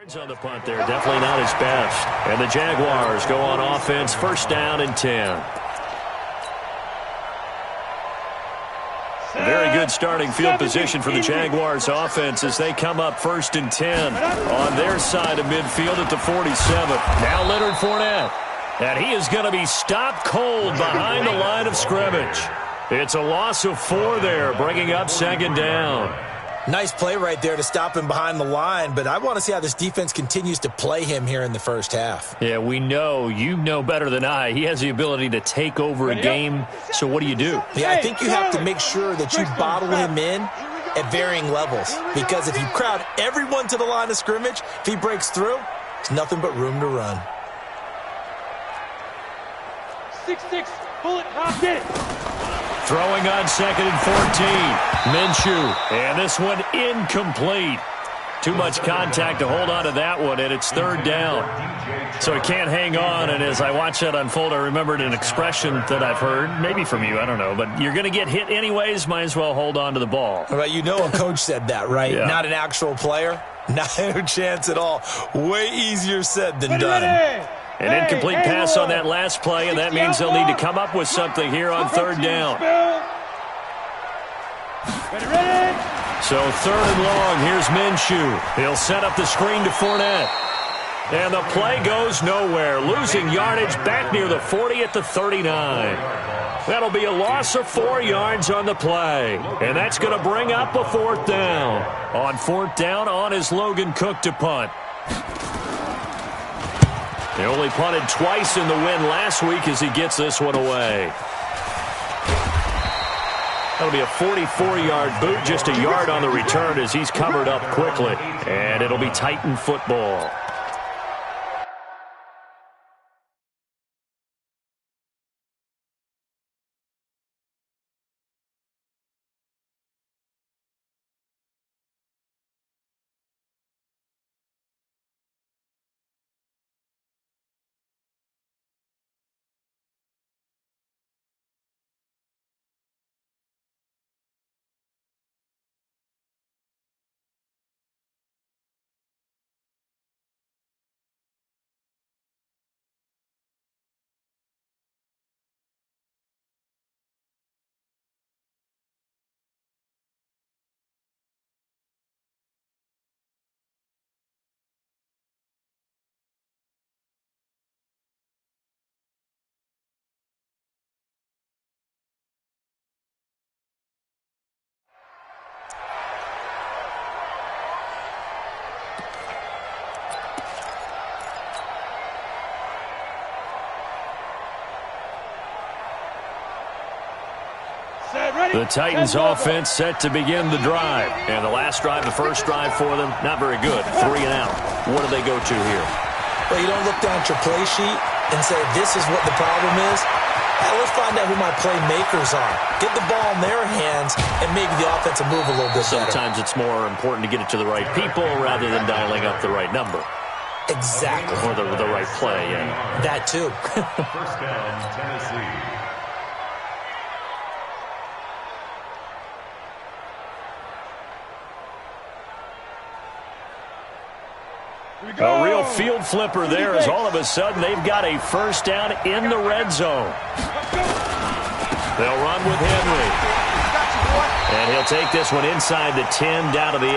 Yards on the punt there, definitely not his best. And the Jaguars go on offense, first down and 10. Very good starting field position for the Jaguars offense as they come up first and 10 on their side of midfield at the 47. Now Leonard Fournette. And he is going to be stopped cold behind the line of scrimmage. It's a loss of 4 there, bringing up second down. Nice play right there to stop him behind the line, but I want to see how this defense continues to play him here in the first half. Yeah, we know. You know better than I. He has the ability to take over a game, so what do you do? Yeah, I think you have to make sure that you bottle him in at varying levels, because if you crowd everyone to the line of scrimmage, if he breaks through, there's nothing but room to run. 6-6, bullet, get it. Throwing on second and 14. Minshew. And this one incomplete. Too much contact to hold on to that one, and it's third down. So he can't hang on, and as I watch that unfold, I remembered an expression that I've heard, maybe from you, I don't know, but you're going to get hit anyways, might as well hold on to the ball. Well, you know a coach said that, right? Yeah. Not an actual player. No chance at all. Way easier said than done. An incomplete pass on that last play, and that means they'll need to come up with something here on third down. So third and long, here's Minshew. He'll set up the screen to Fournette. And the play goes nowhere, losing yardage back near the 40 at the 39. That'll be a loss of 4 yards on the play. And that's going to bring up a fourth down. On fourth down, on is Logan Cook to punt. They only punted twice in the win last week as he gets this one away. That'll be a 44-yard boot, just a yard on the return as he's covered up quickly. And it'll be Titan football. The Titans offense set to begin the drive. And the last drive, the first drive for them, not very good. 3 and out. What do they go to here? Well, you don't look down at your play sheet and say, this is what the problem is. Let's find out who my playmakers are. Get the ball in their hands and maybe the offense will move a little bit better. Sometimes it's more important to get it to the right people rather than dialing up the right number. Exactly. Or the right play, yeah. That too. First down, Tennessee. A real field flipper there as all of a sudden they've got a first down in the red zone. They'll run with Henry. And he'll take this one inside the 10 down to the 8.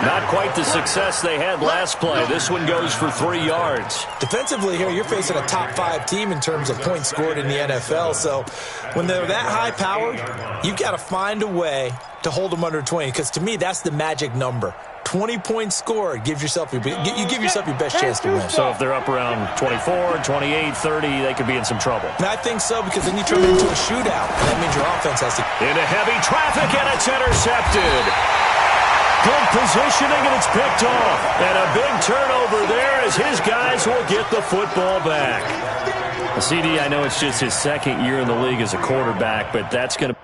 Not quite the success they had last play. This one goes for 3 yards. Defensively here, you're facing a top 5 team in terms of points scored in the NFL. So when they're that high-powered, you've got to find a way to hold them under 20. Because to me, that's the magic number. 20 points scored, you give yourself your best chance to win. So if they're up around 24, 28, 30, they could be in some trouble. And I think so, because then you turn it into a shootout, and that means your offense has to... Into heavy traffic, and it's intercepted. Good positioning, and it's picked off. And a big turnover there as his guys will get the football back. CD, I know it's just his second year in the league as a quarterback, but that's going to...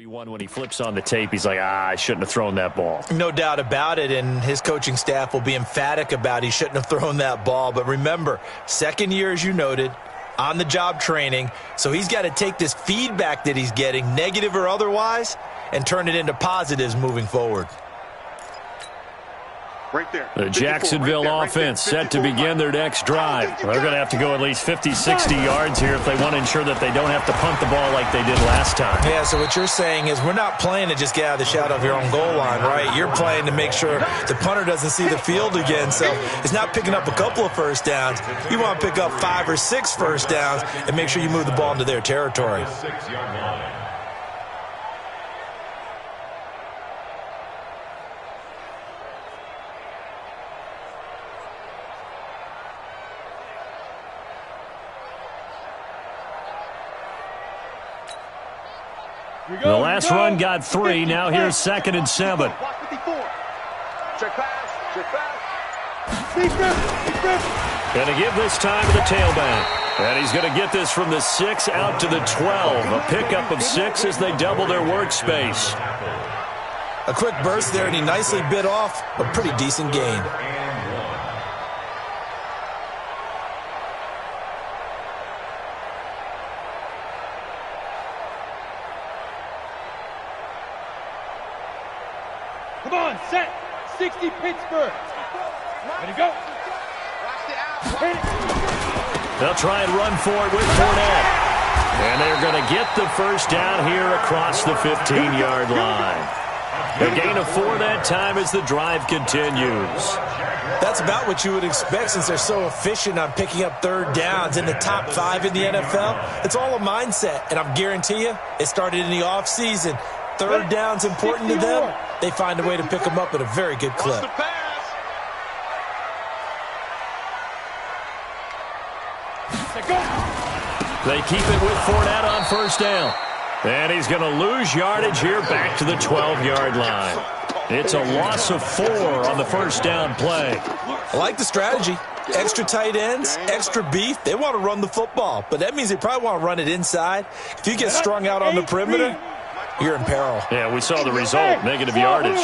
When he flips on the tape, he's like, I shouldn't have thrown that ball. No doubt about it, and his coaching staff will be emphatic about he shouldn't have thrown that ball. But remember, second year, as you noted, on-the-job training, so he's got to take this feedback that he's getting, negative or otherwise, and turn it into positives moving forward. Right there. The Jacksonville offense set to begin their next drive. They're going to have to go at least 50, 60 yards here if they want to ensure that they don't have to punt the ball like they did last time. Yeah, so what you're saying is we're not playing to just get out of the shadow of your own goal line, right? You're playing to make sure the punter doesn't see the field again. So it's not picking up a couple of first downs. You want to pick up 5 or 6 first downs and make sure you move the ball into their territory. The last run got 3. Now here's 2nd and 7. Check pass. Check pass. Going to give this time to the tailback. And he's going to get this from the 6 out to the 12. A pickup of 6 as they double their workspace. A quick burst there, and he nicely bit off a pretty decent gain. Come on, set. 60 Pittsburgh. Ready to go. Hit it. They'll try and run for it with Fournette. And they're going to get the first down here across the 15-yard line. A gain of 4 that time as the drive continues. That's about what you would expect since they're so efficient on picking up third downs in the top 5 in the NFL. It's all a mindset, and I'm guarantee you it started in the offseason. Third down's important to them. They find a way to pick them up at a very good clip. They keep it with Fournette on first down. And he's going to lose yardage here back to the 12-yard line. It's a loss of 4 on the first down play. I like the strategy. Extra tight ends, extra beef. They want to run the football, but that means they probably want to run it inside. If you get strung out on the perimeter, you're in peril. Yeah, we saw the result, negative yardage.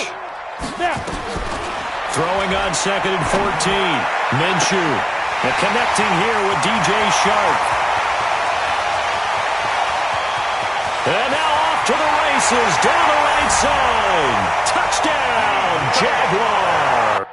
Throwing on 2nd and 14. Minshew. And connecting here with DJ Shark. And now off to the races down the right side. Touchdown, Jaguars.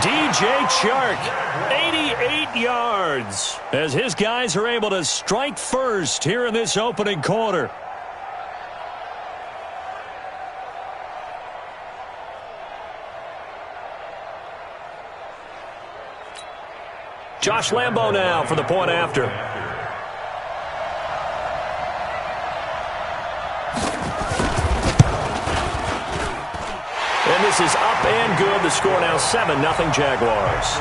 DJ Chark, 88 yards, as his guys are able to strike first here in this opening quarter. Josh Lambo now for the point after. And this is up and good. The score now 7-0 Jaguars.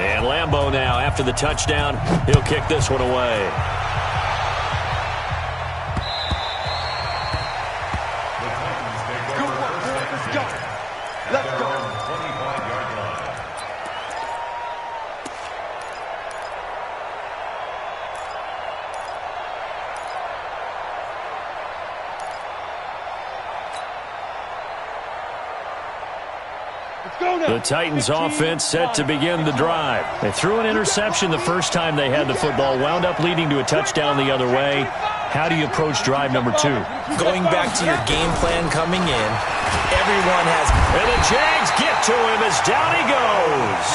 And Lambo now, after the touchdown, he'll kick this one away. Good work, boys. Let's go. Let's go. 25-yard line. The Titans offense set to begin the drive. They threw an interception the first time they had the football, wound up leading to a touchdown the other way. How do you approach drive number 2? Going back to your game plan coming in, everyone has... And the Jags get to him as down he goes.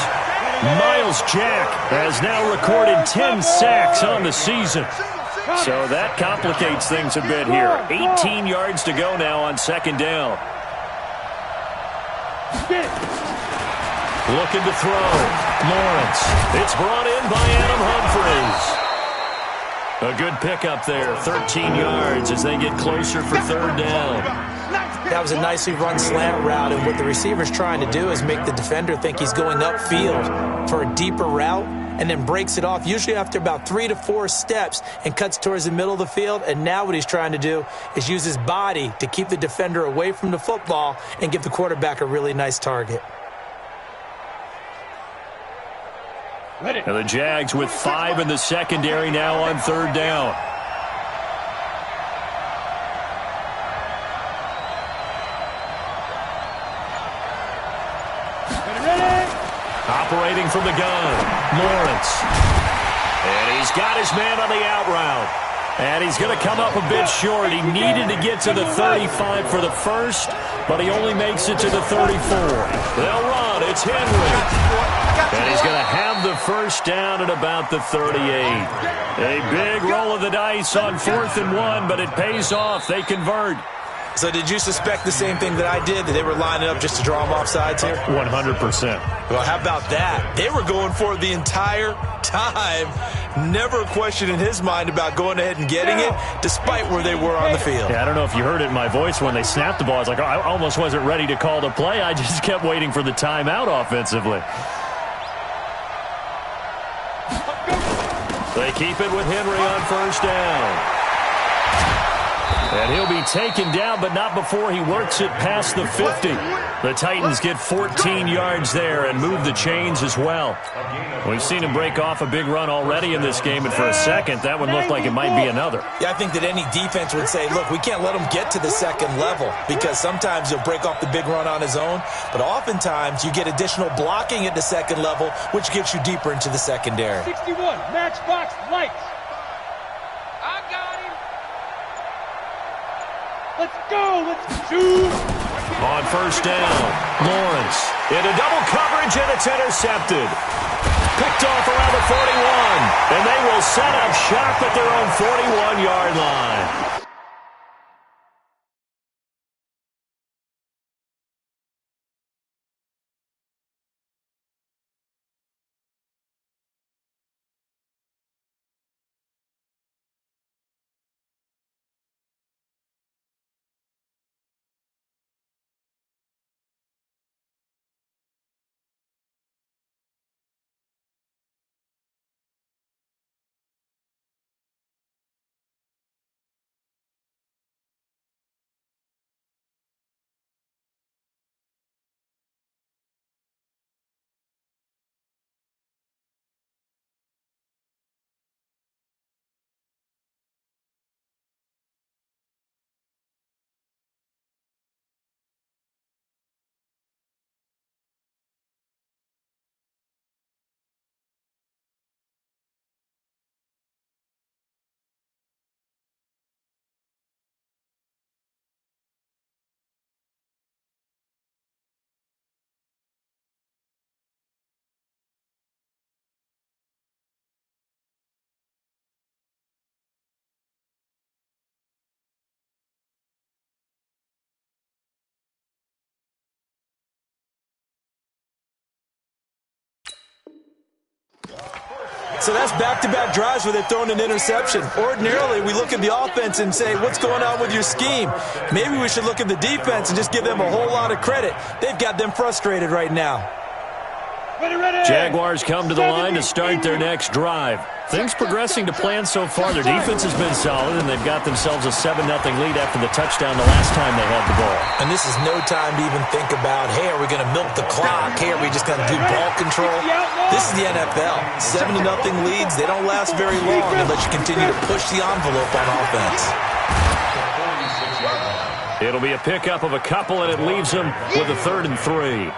Miles Jack has now recorded 10 sacks on the season. So that complicates things a bit here. 18 yards to go now on second down. Looking to throw. Lawrence. It's brought in by Adam Humphries. A good pickup there. 13 yards as they get closer for third down. That was a nicely run slant route, and what the receiver's trying to do is make the defender think he's going upfield for a deeper route, and then breaks it off, usually after about 3 to 4 steps, and cuts towards the middle of the field. And now what he's trying to do is use his body to keep the defender away from the football and give the quarterback a really nice target. And the Jags with 5 in the secondary now on third down. Operating from the gun, Lawrence. And he's got his man on the out route. And he's going to come up a bit short. He needed to get to the 35 for the first, but he only makes it to the 34. They'll run. It's Henry. And he's going to have the first down at about the 38. A big roll of the dice on 4th and 1, but it pays off. They convert. So did you suspect the same thing that I did, that they were lining up just to draw them off sides here? 100%. Well, how about that? They were going for it the entire time. Never a question in his mind about going ahead and getting it, despite where they were on the field. Yeah, I don't know if you heard it in my voice when they snapped the ball. I was like, I almost wasn't ready to call the play. I just kept waiting for the timeout offensively. They keep it with Henry on first down. And he'll be taken down, but not before he works it past the 50. The Titans get 14 yards there and move the chains as well. We've seen him break off a big run already in this game, and for a second, that one looked like it might be another. Yeah, I think that any defense would say, look, we can't let him get to the second level, because sometimes he'll break off the big run on his own, but oftentimes you get additional blocking at the second level, which gets you deeper into the secondary. 61, Matchbox Lights. I got him. Let's go. Let's shoot. On first down, Lawrence into double coverage, and it's intercepted. Picked off around the 41, and they will set up shop at their own 41-yard line. So that's back-to-back drives where they've thrown an interception. Ordinarily, we look at the offense and say, what's going on with your scheme? Maybe we should look at the defense and just give them a whole lot of credit. They've got them frustrated right now. Jaguars come to the line to start their next drive. Things progressing to plan so far. Their defense has been solid, and they've got themselves a 7-0 lead after the touchdown the last time they had the ball. And this is no time to even think about, hey, are we going to milk the clock? Hey, are we just going to do ball control? This is the NFL. 7-0 leads, they don't last very long unless you continue to push the envelope on offense. It'll be a pickup of a couple, and it leaves them with a 3rd and 3.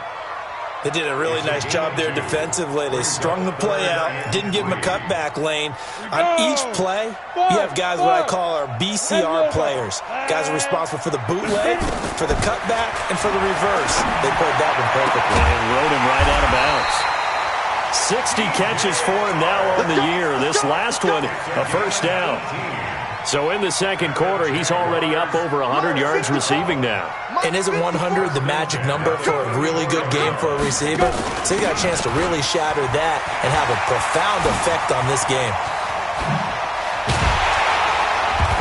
They did a really nice job there defensively. They strung the play out, didn't give them a cutback lane. On each play, you have guys what I call our BCR players. Guys are responsible for the bootleg, for the cutback, and for the reverse. They played that one perfectly. And rode him right out of bounds. 60 catches for him now on the year. This last one, a first down. So in the second quarter, he's already up over 100 yards receiving now. And isn't 100 the magic number for a really good game for a receiver? So he got a chance to really shatter that and have a profound effect on this game.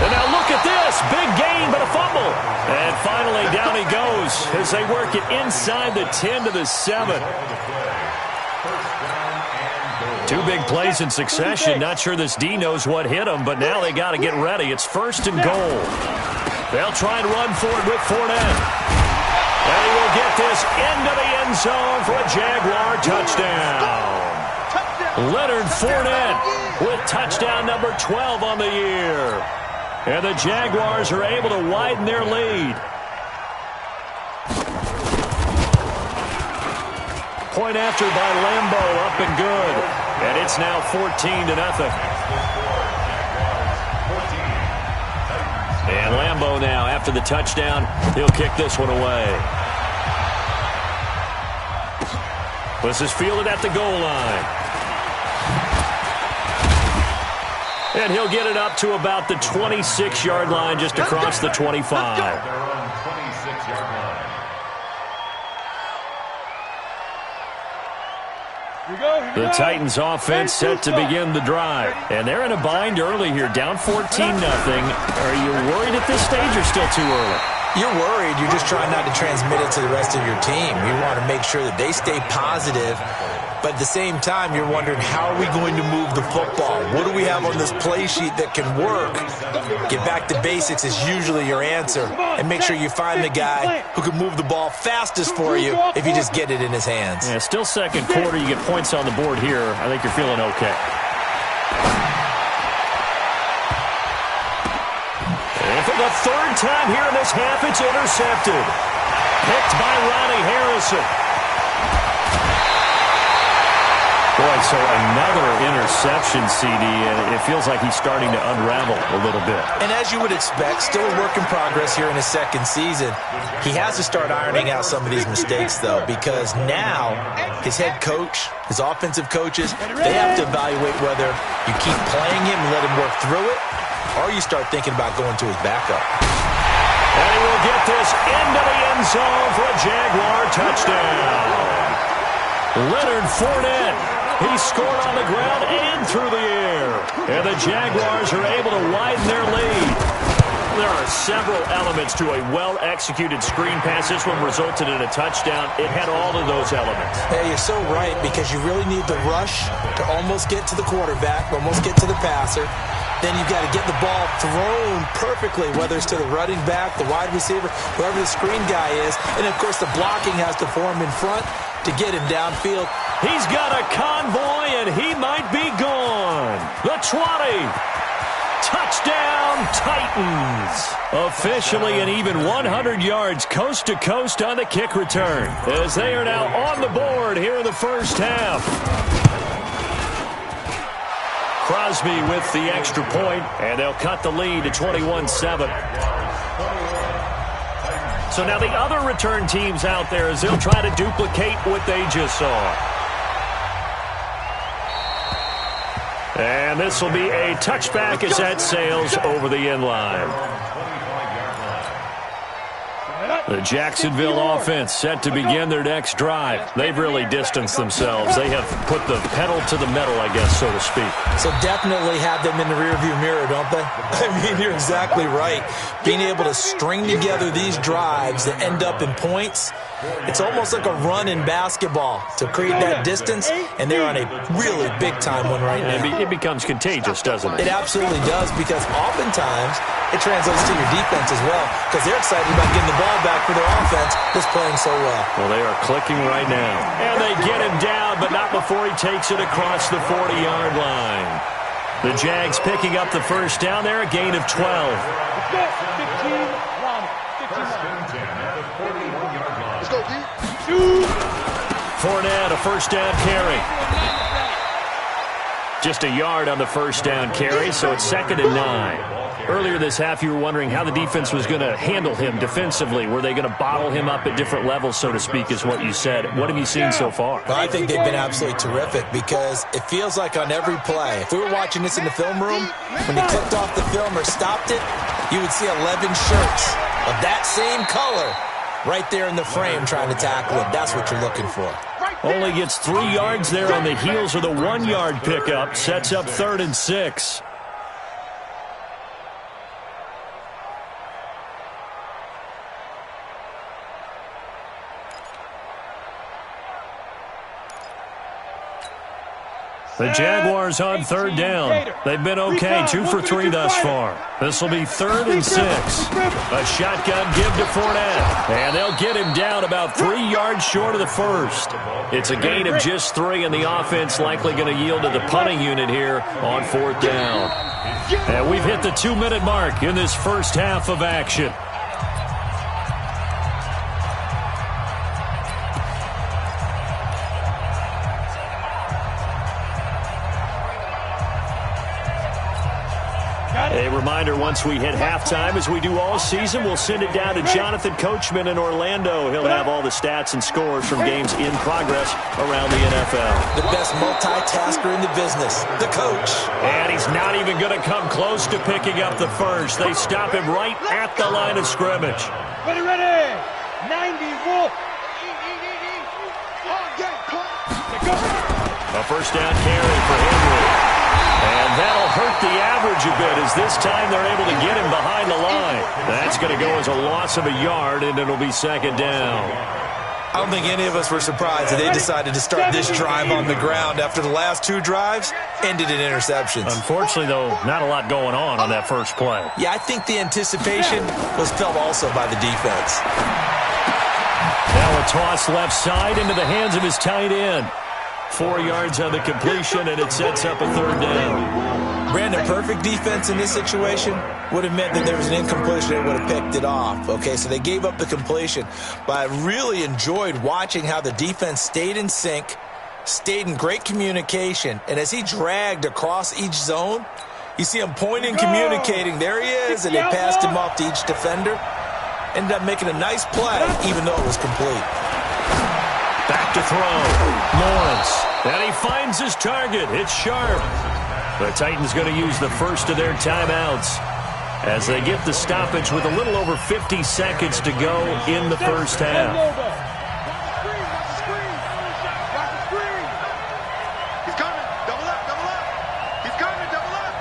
And now look at this. Big gain, but a fumble. And finally, down he goes as they work it inside the 10 to the 7. 2 big plays in succession. Not sure this D knows what hit him, but now they got to get ready. It's 1st and goal. They'll try and run for it with Fournette. And he will get this into the end zone for a Jaguar touchdown. Leonard Fournette with touchdown number 12 on the year. And the Jaguars are able to widen their lead. Point after by Lambo, up and good. And it's now 14-0. And Lambo now, after the touchdown, he'll kick this one away. This is fielded at the goal line. And he'll get it up to about the 26-yard line, just across the 25. They're on 26-yard line. The Titans offense set to begin the drive. And they're in a bind early here, down 14-0. Are you worried at this stage or still too early? You're worried. You're just trying not to transmit it to the rest of your team. You want to make sure that they stay positive. But at the same time, you're wondering, how are we going to move the football? What do we have on this play sheet that can work? Get back to basics is usually your answer. And make sure you find the guy who can move the ball fastest for you if you just get it in his hands. Yeah, still second quarter. You get points on the board here. I think you're feeling okay. And for the 3rd time here in this half, it's intercepted. Picked by Ronnie Harrison. Boy, so another interception, CD, and it feels like he's starting to unravel a little bit. And as you would expect, still a work in progress here in his second season. He has to start ironing out some of these mistakes, though, because now his head coach, his offensive coaches, they have to evaluate whether you keep playing him and let him work through it, or you start thinking about going to his backup. And he will get this into the end zone for a Jaguar touchdown. Leonard Fournette. He scored on the ground and through the air. And the Jaguars are able to widen their lead. There are several elements to a well-executed screen pass. This one resulted in a touchdown. It had all of those elements. Hey, you're so right, because you really need the rush to almost get to the quarterback, almost get to the passer. Then you've got to get the ball thrown perfectly, whether it's to the running back, the wide receiver, whoever the screen guy is. And, of course, the blocking has to form in front to get him downfield. He's got a convoy, and he might be gone. The 20. Touchdown, Titans. Officially an even 100 yards coast to coast on the kick return, as they are now on the board here in the first half. Crosby with the extra point, and they'll cut the lead to 21-7. So now the other return teams out there, as they'll try to duplicate what they just saw. And this will be a touchback as that sails over the end line. The Jacksonville offense set to begin their next drive. They've really distanced themselves. They have put the pedal to the metal, I guess, so to speak. So definitely have them in the rearview mirror, don't they? I mean, you're exactly right. Being able to string together these drives that end up in points, it's almost like a run in basketball to create that distance, and they're on a really big-time one right now. It becomes contagious, doesn't it? It absolutely does, because oftentimes it translates to your defense as well, because they're excited about getting the ball back for their offense that's playing so well. Well, they are clicking right now. And they get him down, but not before he takes it across the 40-yard line. The Jags picking up the first down there, a gain of 12. Let's go. 15, Ronald. 15. First and 10 at the 41-yard line. Let's go, D. Shoot. Fournette, a first down carry. Just a yard on the first down carry, so it's 2nd and 9. Earlier this half, you were wondering how the defense was going to handle him defensively. Were they going to bottle him up at different levels, so to speak, is what you said. What have you seen so far? Well, I think they've been absolutely terrific, because it feels like on every play, if we were watching this in the film room, when he clicked off the film or stopped it, you would see 11 shirts of that same color right there in the frame trying to tackle him. That's what you're looking for. Only gets 3 yards there on the heels of the 1-yard pickup. Sets up 3rd and 6. The Jaguars on 3rd down. They've been okay, 2 for 3 thus far. This will be 3rd and 6. A shotgun give to Fournette. And they'll get him down about 3 yards short of the first. It's a gain of just 3, and the offense likely going to yield to the punting unit here on 4th down. And we've hit the 2-minute mark in this first half of action. A reminder, once we hit halftime, as we do all season, we'll send it down to Jonathan Coachman in Orlando. He'll have all the stats and scores from games in progress around the NFL. The best multitasker in the business, the coach. And he's not even going to come close to picking up the first. They stop him right at the line of scrimmage. Ready, ready. 90, Wolf. A first down carry for Henry. And that'll hurt the average a bit, as this time they're able to get him behind the line. That's going to go as a loss of a yard, and it'll be 2nd down. I don't think any of us were surprised that they decided to start this drive on the ground after the last 2 drives ended in interceptions. Unfortunately, though, not a lot going on that first play. Yeah, I think the anticipation was felt also by the defense. Now a toss left side into the hands of his tight end. 4 yards on the completion, and it sets up a 3rd down. Brandon, perfect defense in this situation would have meant that there was an incompletion. They would have picked it off. Okay, so they gave up the completion. But I really enjoyed watching how the defense stayed in sync, stayed in great communication, and as he dragged across each zone, you see him pointing, communicating. There he is, and they passed him off to each defender. Ended up making a nice play, even though it was complete. Back to throw. Lawrence. And he finds his target. It's Sharp. The Titans going to use the first of their timeouts as they get the stoppage with a little over 50 seconds to go in the first half. He's coming. Double up, double up. He's coming, double up.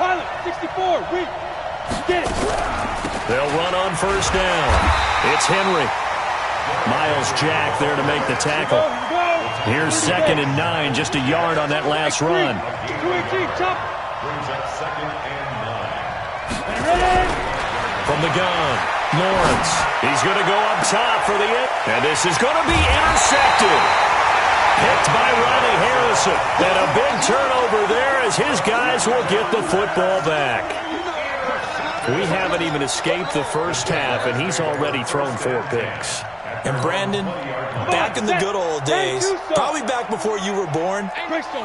Pilot, 64, weak. Get it. They'll run on first down. It's Henry. Miles Jack there to make the tackle. Here's 2nd and 9, just a yard on that last run. 218, chop. Brings up 2nd and 9. From the gun, Lawrence. He's going to go up top for the end. And this is going to be intercepted. Picked by Ronnie Harrison. And a big turnover there as his guys will get the football back. We haven't even escaped the first half, and he's already thrown 4 picks. And Brandon, back in the good old days, probably back before you were born,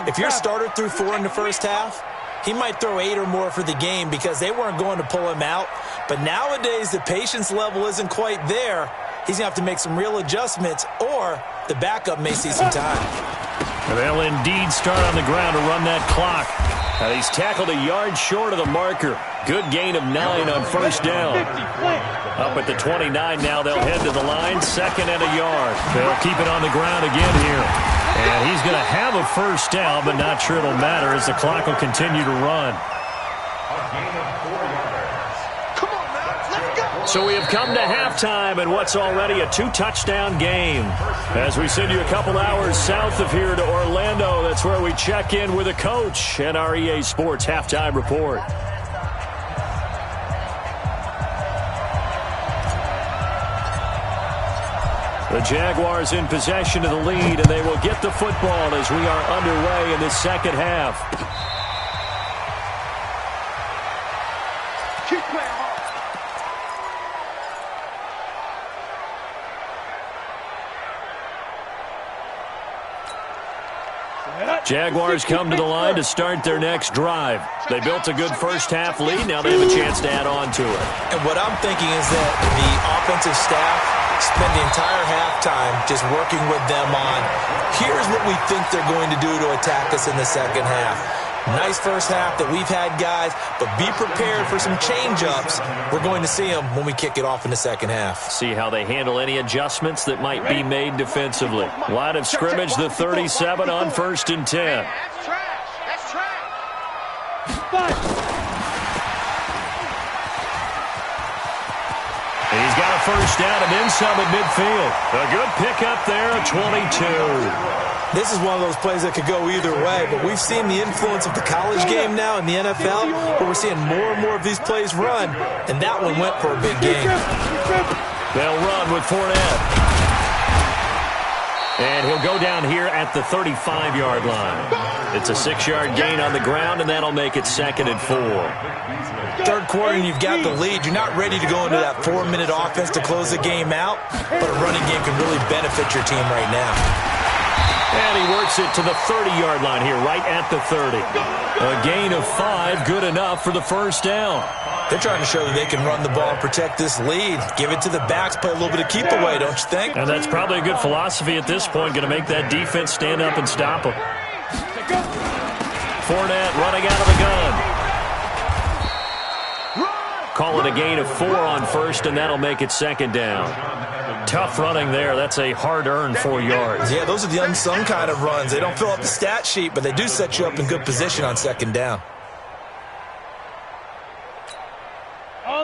if your starter threw 4 in the first half, he might throw 8 or more for the game because they weren't going to pull him out. But nowadays, the patience level isn't quite there. He's going to have to make some real adjustments, or the backup may see some time. And they'll indeed start on the ground to run that clock. He's tackled a yard short of the marker. Good gain of 9 on first down. Up at the 29 now, they'll head to the line. 2nd and a yard. They'll keep it on the ground again here. And he's going to have a first down, but not sure it'll matter as the clock will continue to run. So we have come to halftime in what's already a 2-touchdown game. As we send you a couple hours south of here to Orlando, that's where we check in with a coach and our EA Sports halftime report. The Jaguars in possession of the lead, and they will get the football as we are underway in the second half. Jaguars come to the line to start their next drive. They built a good first-half lead. Now they have a chance to add on to it. And what I'm thinking is that the offensive staff spend the entire halftime just working with them on, here's what we think they're going to do to attack us in the second half. Nice first half that we've had, guys, but be prepared for some change-ups. We're going to see them when we kick it off in the second half. See how they handle any adjustments that might be made defensively. Line of scrimmage, the 37 on 1st and 10. That's trash. That's trash. He's got a first down and then some at midfield. A good pickup there, a 22. This is one of those plays that could go either way, but we've seen the influence of the college game now in the NFL, where we're seeing more and more of these plays run, and that one went for a big gain. They'll run with Fournette. And he'll go down here at the 35-yard line. It's a 6-yard gain on the ground, and that'll make it 2nd and 4. Third quarter, and you've got the lead. You're not ready to go into that 4-minute offense to close the game out, but a running game can really benefit your team right now. And he works it to the 30-yard line here, right at the 30. A gain of 5, good enough for the first down. They're trying to show that they can run the ball and protect this lead. Give it to the backs, play a little bit of keep away, don't you think? And that's probably a good philosophy at this point, going to make that defense stand up and stop them. Fournette running out of the gun. Call it a gain of 4 on 1st, and that'll make it 2nd down. Tough running there. That's a hard-earned 4 yards. Yeah, those are the unsung kind of runs. They don't fill up the stat sheet, but they do set you up in good position on 2nd down.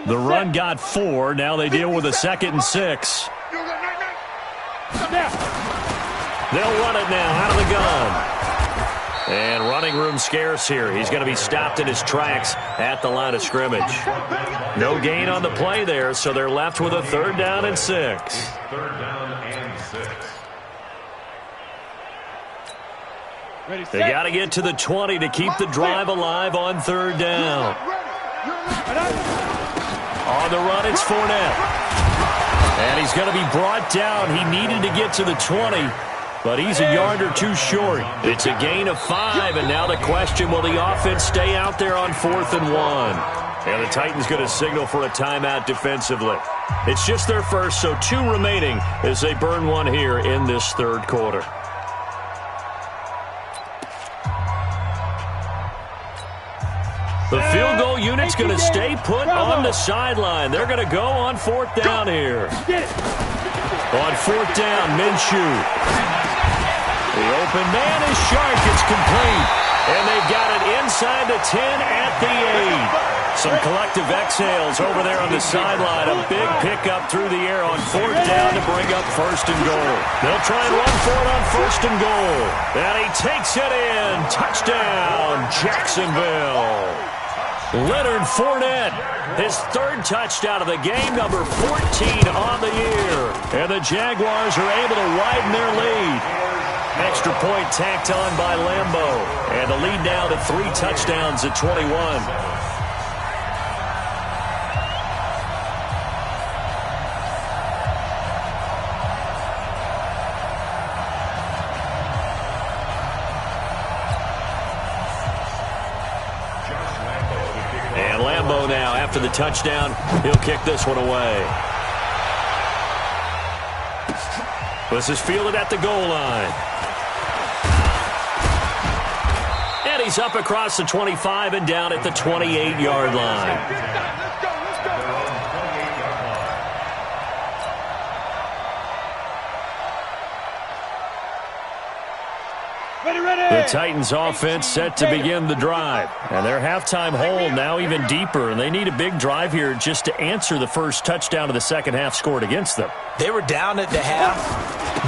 The run got 4. Now they deal with a 2nd and 6. They'll run it now out of the gun. And running room scarce here. He's going to be stopped in his tracks at the line of scrimmage. No gain on the play there, so they're left with a 3rd down and 6. 3rd down and 6. They got to get to the 20 to keep the drive alive on 3rd down. On the run, it's Fournette. And he's going to be brought down. He needed to get to the 20. But he's a yard or 2 short. It's a gain of 5, and now the question, will the offense stay out there on 4th and 1? And the Titans going to signal for a timeout defensively. It's just their first, so 2 remaining as they burn one here in this 3rd quarter. The field goal unit's going to stay put on the sideline. They're going to go on 4th down here. On 4th down, Minshew. The open man is sharp. It's complete. And they've got it inside the 10 at the 8. Some collective exhales over there on the sideline. A big pickup through the air on 4th down to bring up 1st and goal. They'll try and run for it on 1st and goal. And he takes it in. Touchdown, Jacksonville. Leonard Fournette, his 3rd touchdown of the game, number 14 on the year. And the Jaguars are able to widen their lead. Extra point tacked on by Lambeau. And the lead now to 3 touchdowns at 21. And Lambeau now, after the touchdown, he'll kick this one away. This is fielded at the goal line. And he's up across the 25 and down at the 28-yard line. The Titans offense set to begin the drive. And their halftime hole now even deeper. And they need a big drive here just to answer the first touchdown of the second half scored against them. They were down at the half.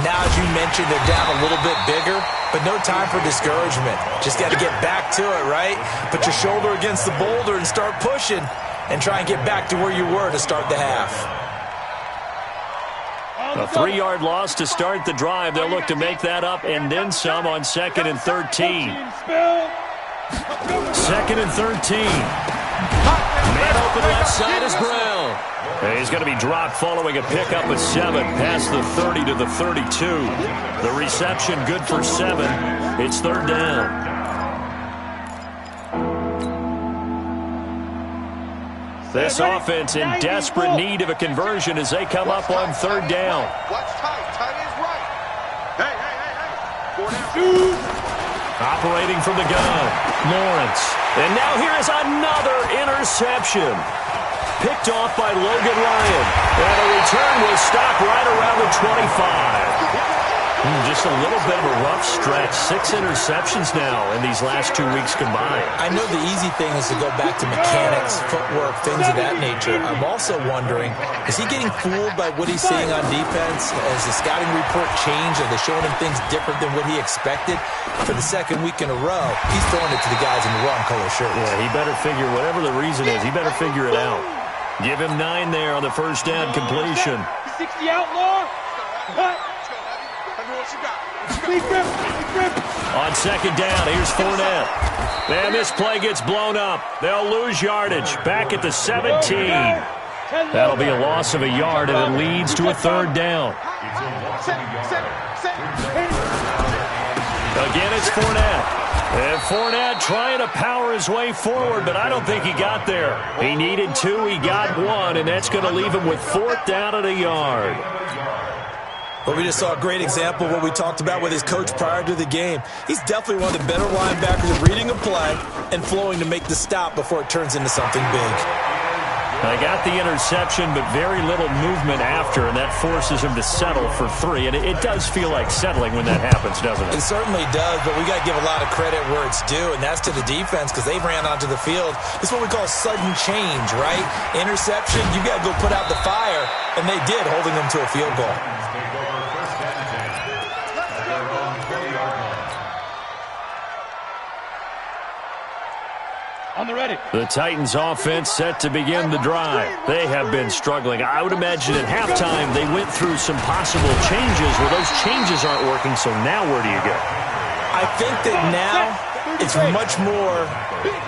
Now, as you mentioned, they're down a little bit bigger. But no time for discouragement. Just got to get back to it, right? Put your shoulder against the boulder and start pushing. And try and get back to where you were to start the half. A 3-yard loss to start the drive. They'll look to make that up and then some on 2nd and 13. 2nd and 13. Man open left side is Brown. And he's going to be dropped following a pickup of 7 past the 30 to the 32. The reception good for 7. It's 3rd down. This offense in desperate need of a conversion as they come up on 3rd down. Watch tight. Tight is right. Hey. 4 down. Operating from the gun, Lawrence. And now here is another interception. Picked off by Logan Ryan. And a return will stop right around the 25. Just a little bit of a rough stretch. 6 interceptions now in these last 2 weeks combined. I know the easy thing is to go back to mechanics, footwork, things of that nature. I'm also wondering, is he getting fooled by what he's seeing on defense? Has the scouting report changed? Are they showing him things different than what he expected? For the 2nd week in a row, he's throwing it to the guys in the wrong color shirts. Yeah, he better figure, whatever the reason is, he better figure it out. Give him 9 there on the first down completion. 60 outlaw. On 2nd down, here's Fournette. And this play gets blown up. They'll lose yardage. Back at the 17. That'll be a loss of a yard, and it leads to a 3rd down. Again, it's Fournette. And Fournette trying to power his way forward, but I don't think he got there. He needed 2, he got 1, and that's going to leave him with 4th down at a yard. But we just saw a great example of what we talked about with his coach prior to the game. He's definitely one of the better linebackers at reading a play and flowing to make the stop before it turns into something big. I got the interception, but very little movement after, and that forces him to settle for 3. And it does feel like settling when that happens, doesn't it? It certainly does, but we got to give a lot of credit where it's due, and that's to the defense because they ran onto the field. It's what we call sudden change, right? Interception, you got to go put out the fire, and they did, holding them to a field goal. On the ready. The Titans offense set to begin the drive. They have been struggling. I would imagine at halftime they went through some possible changes where those changes aren't working, so now where do you go? I think that now it's much more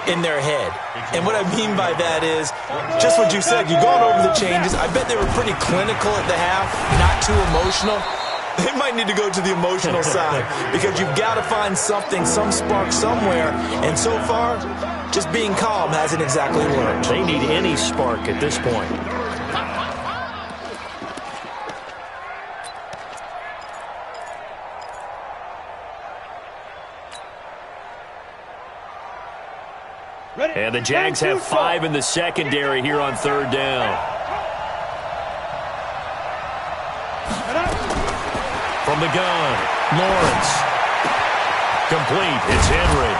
in their head. And what I mean by that is just what you said. You've gone over the changes. I bet they were pretty clinical at the half, not too emotional. They might need to go to the emotional side because you've got to find something, some spark somewhere. And so far, just being calm hasn't exactly worked. They need any spark at this point. And the Jags have 5 in the secondary here on 3rd down. From the gun, Lawrence. Complete, it's Henry.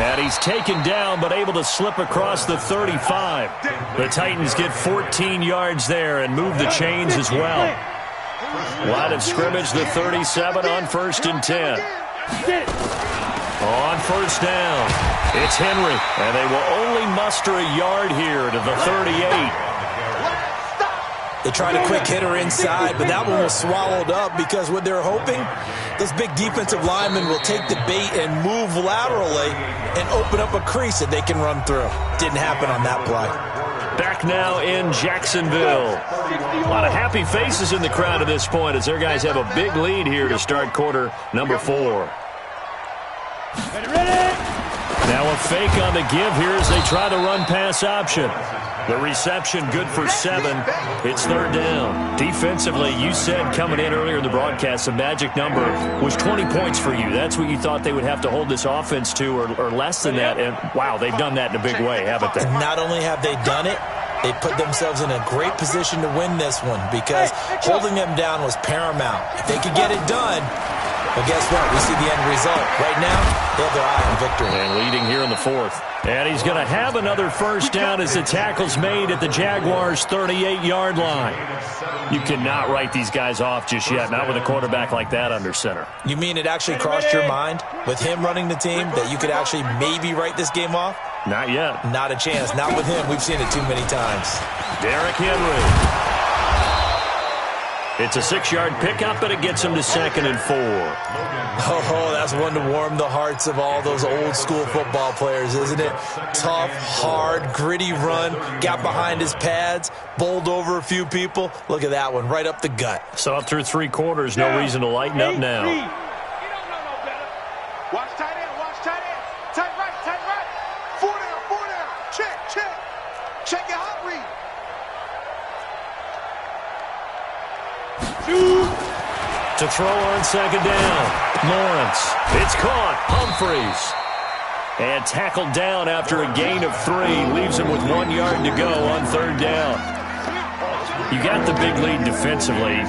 And he's taken down but able to slip across the 35. The Titans get 14 yards there and move the chains as well. Line of scrimmage, the 37 on 1st and 10. On 1st down, it's Henry. And they will only muster a yard here to the 38. They tried a quick hitter inside, but that one was swallowed up because what they're hoping, those big defensive linemen will take the bait and move laterally and open up a crease that they can run through. Didn't happen on that play. Back now in Jacksonville. A lot of happy faces in the crowd at this point as their guys have a big lead here to start quarter number 4. Now a fake on the give here as they try the run-pass option. The reception good for 7. It's third down. Defensively, you said coming in earlier in the broadcast, the magic number was 20 points for you. That's what you thought they would have to hold this offense to or less than that. And, wow, they've done that in a big way, haven't they? And not only have they done it, they put themselves in a great position to win this one because holding them down was paramount. If they could get it done, well, guess what? We see the end result. Right now, they have their eye on victory. And leading here in the 4th. And he's going to have another first down as the tackle's made at the Jaguars' 38-yard line. You cannot write these guys off just yet, not with a quarterback like that under center. You mean it actually crossed your mind with him running the team that you could actually maybe write this game off? Not yet. Not a chance. Not with him. We've seen it too many times. Derrick Henry. It's a 6-yard pickup, and it gets him to 2nd and 4. Oh, that's one to warm the hearts of all those old-school football players, isn't it? Tough, hard, gritty run, got behind his pads, bowled over a few people. Look at that one, right up the gut. So up through 3 quarters, no reason to lighten up now. Watch tight end, watch tight end. Tight right, tight right. 4 down. Check, check. Check your hot read. To throw on 2nd down. Lawrence. It's caught. Humphreys. And tackled down after a gain of 3. Leaves him with 1 yard to go on 3rd down. You got the big lead defensively.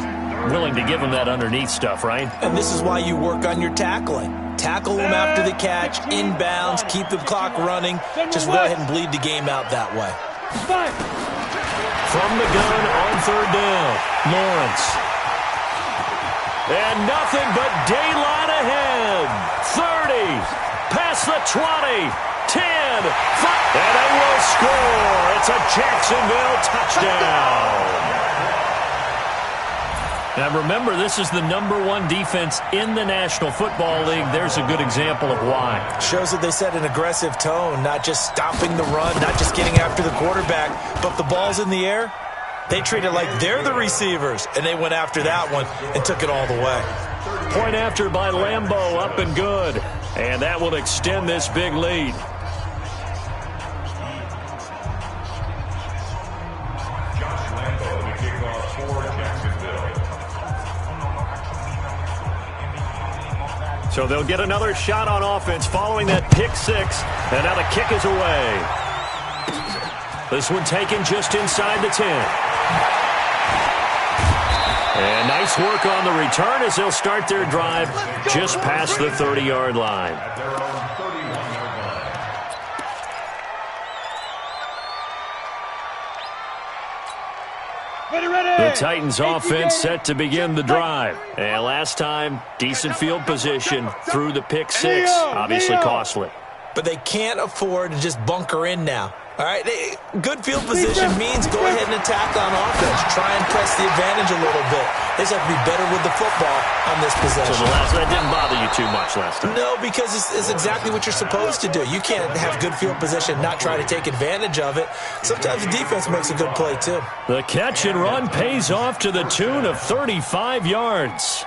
Willing to give him that underneath stuff, right? And this is why you work on your tackling. Tackle him after the catch, inbounds, keep the clock running. Just go ahead and bleed the game out that way. From the gun on 3rd down. Lawrence. And nothing but daylight ahead. 30, past the 20, 10, 5, and they will score. It's a Jacksonville touchdown. Now remember, this is the #1 defense in the National Football League. There's a good example of why. Shows that they set an aggressive tone, not just stopping the run, not just getting after the quarterback, but if the ball's in the air, they treat it like they're the receivers, and they went after that one and took it all the way. Point after by Lambeau, up and good. And that will extend this big lead. So they'll get another shot on offense following that pick 6. And now the kick is away. This one taken just inside the 10. And nice work on the return as they'll start their drive just past the 30-yard line. The Titans offense set to begin the drive. And last time, decent field position through the pick 6. Obviously costly. But they can't afford to just bunker in now. All right, good field position means go ahead and attack on offense. Try and press the advantage a little bit. They just have to be better with the football on this possession. So that didn't bother you too much last time? No, because it's exactly what you're supposed to do. You can't have good field position, not try to take advantage of it. Sometimes the defense makes a good play, too. The catch and run pays off to the tune of 35 yards.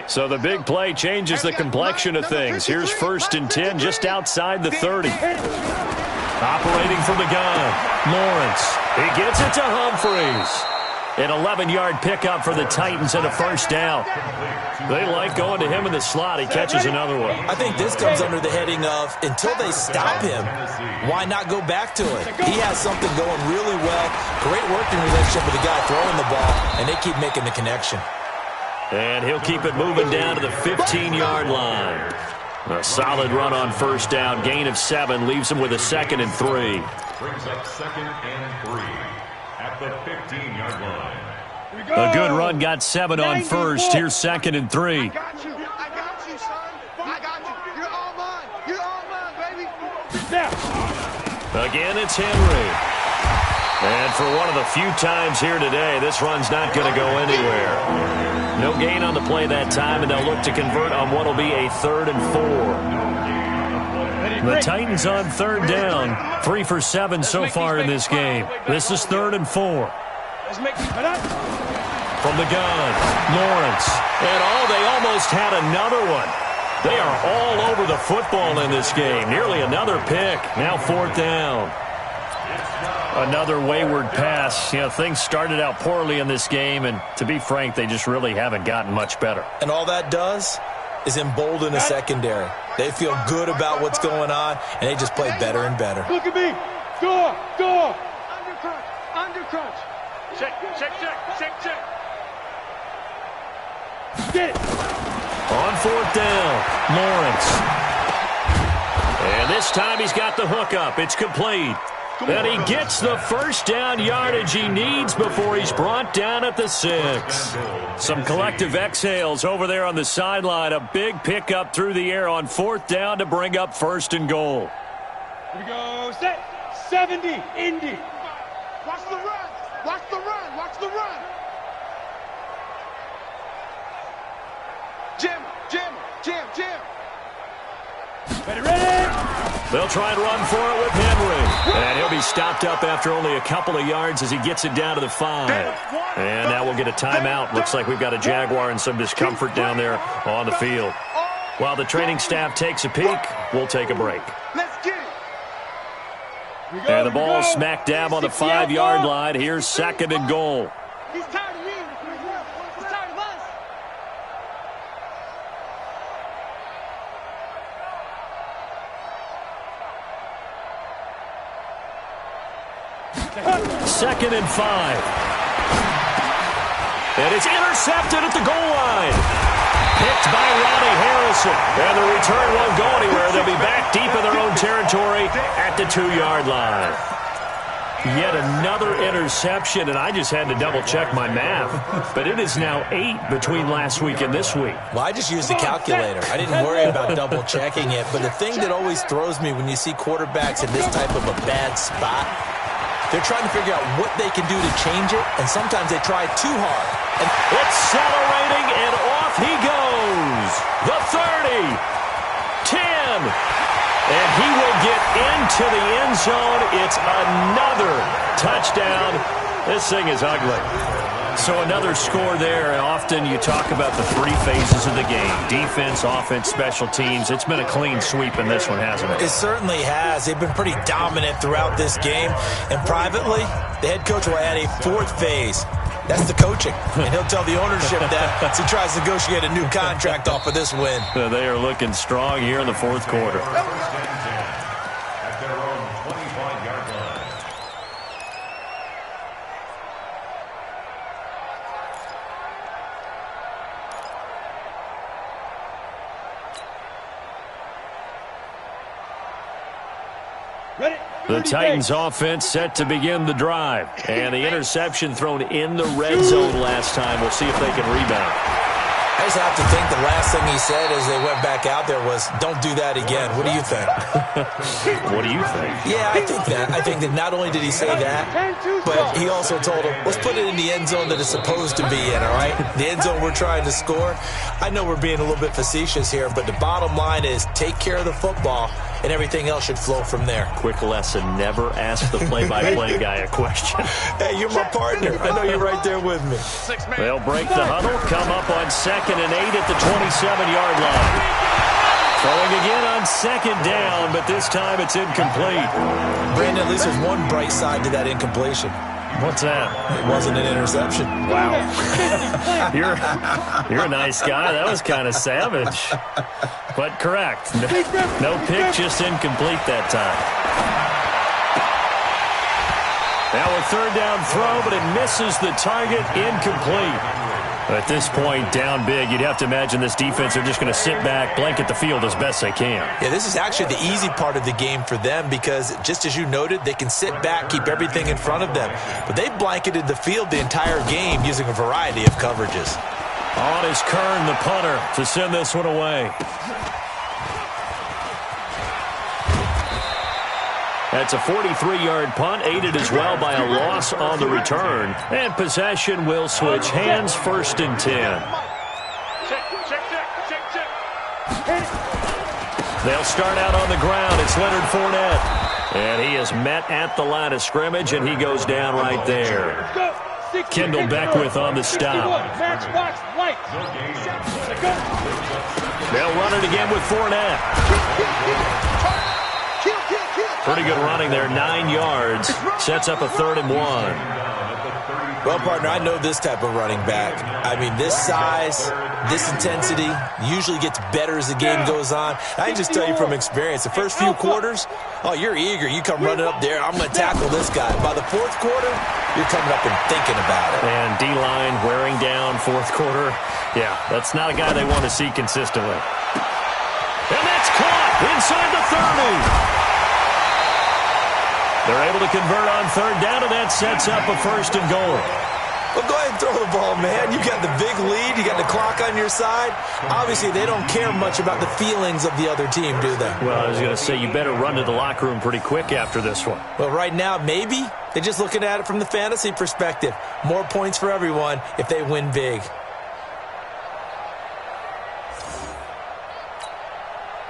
So the big play changes the complexion of things. Here's 1st and 10 just outside the 30. Operating from the gun, Lawrence. He gets it to Humphreys. An 11-yard pickup for the Titans and a first down. They like going to him in the slot. He catches another one. I think this comes under the heading of until they stop him, why not go back to it? He has something going really well. Great working relationship with the guy throwing the ball, and they keep making the connection. And he'll keep it moving down to the 15-yard line. A solid run on first down. Gain of 7 leaves him with a 2nd and 3. Brings up 2nd and 3 at the 15-yard line. A good run got 7 on first. Here's 2nd and 3. I got you, son. I got you. You're all mine. You're all mine, baby. Again, it's Henry. And for one of the few times here today, this run's not going to go anywhere. No gain on the play that time, and they'll look to convert on what will be a 3rd and 4. The Titans on 3rd down, 3 for 7 so far in this game. This is 3rd and 4. Let's make it up. From the gun, Lawrence. And they almost had another one. They are all over the football in this game. Nearly another pick. Now 4th down. Another wayward pass. You know, things started out poorly in this game, and to be frank, they just really haven't gotten much better. And all that does is embolden the secondary. They feel good about what's going on, and they just play better and better. Look at me. Door. Under crunch. Check. Get it. On 4th down, Lawrence. And this time he's got the hook up. It's complete. And he gets the first down yardage he needs before he's brought down at the 6. Some collective exhales over there on the sideline. A big pickup through the air on 4th down to bring up 1st and goal. Here we go. Set. 70. Indy. Watch the run. Watch the run. Jim. Ready. They'll try and run for it with Henry. And he'll be stopped up after only a couple of yards as he gets it down to the 5. And now we'll get a timeout. Looks like we've got a Jaguar and some discomfort down there on the field. While the training staff takes a peek, we'll take a break. Let's get it. And the ball smack dab on the 5-yard line. Here's 2nd and goal. He's tired of you. He's tired of us. Second and 5. And it's intercepted at the goal line. Picked by Ronnie Harrison. And the return won't go anywhere. They'll be back deep in their own territory at the 2-yard line. Yet another interception, and I just had to double-check my math. But it is now 8 between last week and this week. Well, I just used the calculator. I didn't worry about double-checking it. But the thing that always throws me when you see quarterbacks in this type of a bad spot, they're trying to figure out what they can do to change it, and sometimes they try too hard. And accelerating, and off he goes. The 30, 10, and he will get into the end zone. It's another touchdown. This thing is ugly. So another score there. Often you talk about the 3 phases of the game: defense, offense, special teams. It's been a clean sweep in this one, hasn't it? It certainly has. They've been pretty dominant throughout this game. And privately, the head coach will add a 4th phase. That's the coaching. And he'll tell the ownership that as he tries to negotiate a new contract off of this win. They are looking strong here in the 4th quarter. At their own 25-yard line. Ready. The Titans offense set to begin the drive. And the interception thrown in the red zone last time. We'll see if they can rebound. I just have to think the last thing he said as they went back out there was, don't do that again. What do you think? What do you think? Yeah, I think that. I think that not only did he say that, but he also told him, let's put it in the end zone that it's supposed to be in, all right? The end zone we're trying to score. I know we're being a little bit facetious here, but the bottom line is take care of the football, and everything else should flow from there. Quick lesson, never ask the play-by-play guy a question. Hey, you're my partner. I know you're right there with me. They'll break the huddle, come up on 2nd and 8 at the 27-yard line. Throwing again on 2nd down, but this time it's incomplete. Brandon, at least there's one bright side to that incompletion. What's that? It wasn't an interception. Wow. You're a nice guy. That was kind of savage. But correct. No pick, just incomplete that time. Now a 3rd down throw, but it misses the target, incomplete. At this point, down big, you'd have to imagine this defense are just going to sit back, blanket the field as best they can. Yeah, this is actually the easy part of the game for them because, just as you noted, they can sit back, keep everything in front of them. But they blanketed the field the entire game using a variety of coverages. On is Kern, the punter, to send this one away. That's a 43-yard punt, aided as well by a loss on the return. And possession will switch hands, 1st and 10. They'll start out on the ground. It's Leonard Fournette. And he is met at the line of scrimmage, and he goes down right there. Kendall Beckwith on the stop. Matchbox lights. They'll run it again with Fournette. Pretty good running there, 9 yards. Sets up a 3rd and 1. Well, partner, I know this type of running back. I mean, this size, this intensity usually gets better as the game goes on. I can just tell you from experience, the first few quarters, oh, you're eager. You come running up there, I'm going to tackle this guy. By the 4th quarter, you're coming up and thinking about it. And D-line wearing down 4th quarter. Yeah, that's not a guy they want to see consistently. And that's caught inside the 30. They're able to convert on 3rd down, and that sets up a 1st and goal. Well, go ahead and throw the ball, man. You got the big lead. You got the clock on your side. Obviously, they don't care much about the feelings of the other team, do they? Well, I was going to say, you better run to the locker room pretty quick after this one. Well, right now, maybe. They're just looking at it from the fantasy perspective. More points for everyone if they win big.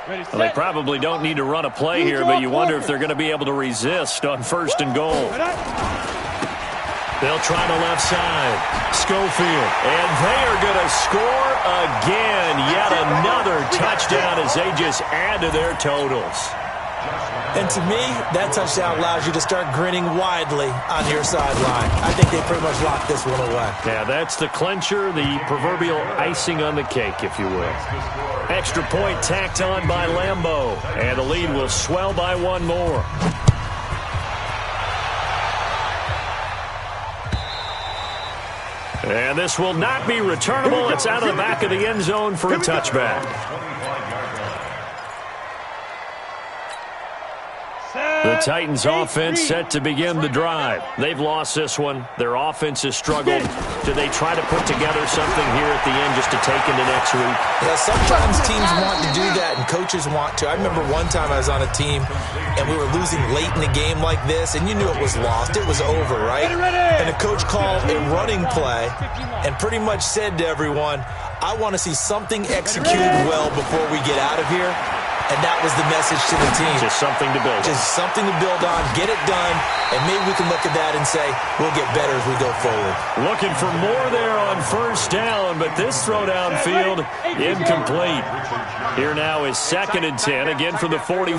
Well, they probably don't need to run a play here, but you wonder if they're going to be able to resist on 1st and goal. They'll try the left side. Schofield. And they are going to score again. Yet another touchdown as they just add to their totals. And to me, that touchdown allows you to start grinning widely on your sideline. I think they pretty much locked this one away. Yeah, that's the clincher, the proverbial icing on the cake, if you will. Extra point tacked on by Lambeau. And the lead will swell by 1 more. And this will not be returnable. It's out of the back of the end zone for a touchback. The Titans offense set to begin the drive. They've lost this one. Their offense has struggled. Do they try to put together something here at the end just to take into next week? Yeah, sometimes teams want to do that and coaches want to. I remember one time I was on a team and we were losing late in the game like this, and you knew it was lost. It was over, right? And the coach called a running play and pretty much said to everyone, I want to see something executed well before we get out of here. And that was the message to the team. Just something to build on. Just something to build on, get it done, and maybe we can look at that and say, we'll get better as we go forward. Looking for more there on 1st down, but this throw downfield, incomplete. Here now is 2nd and 10, again from the 41.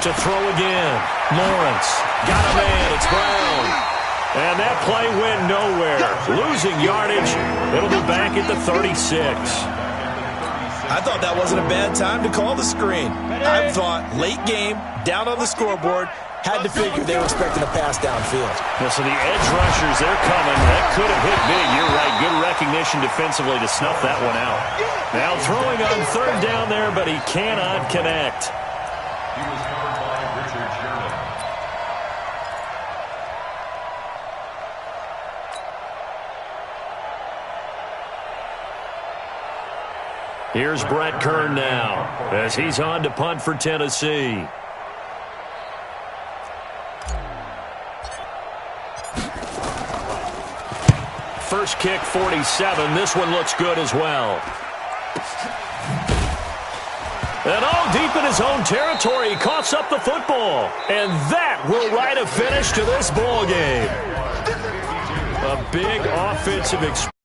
To throw again. Lawrence. Got a man, it's Brown. And that play went nowhere. Losing yardage. It'll be back at the 36. I thought that wasn't a bad time to call the screen. I thought late game, down on the scoreboard, had to figure they were expecting a pass downfield. Well, so the edge rushers, they're coming. That could have hit big. You're right. Good recognition defensively to snuff that one out. Now throwing on 3rd down there, but he cannot connect. He was covered by Richard Sherman. Here's Brett Kern now as he's on to punt for Tennessee. First kick, 47. This one looks good as well. And deep in his own territory, he coughs up the football. And that will write a finish to this ball game. A big offensive experience.